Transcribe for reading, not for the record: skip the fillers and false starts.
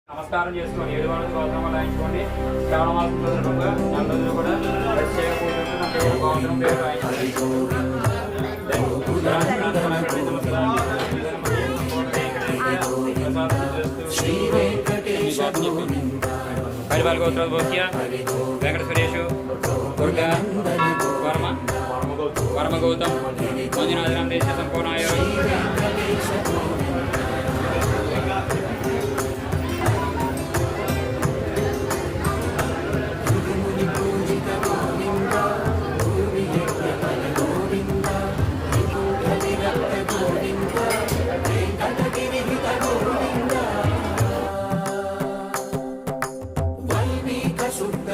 నమస్కారం చేసుకొని 7 రోజుల గోత్రం రాయించుకోండి. శ్రావణ మాసం సందర్భంగా 4 రోజులు కూడా ప్రత్యేక పూజలు మన పేరు గోత్రం పేరు రాయించుకోండి. పరిపాల గోత్రాలు భోక్య వెంకట సురేషు దుర్గా వర్మ గౌతమ్ మంజునాథరాం దేశ సంపూర్ణాయ శుద్ధ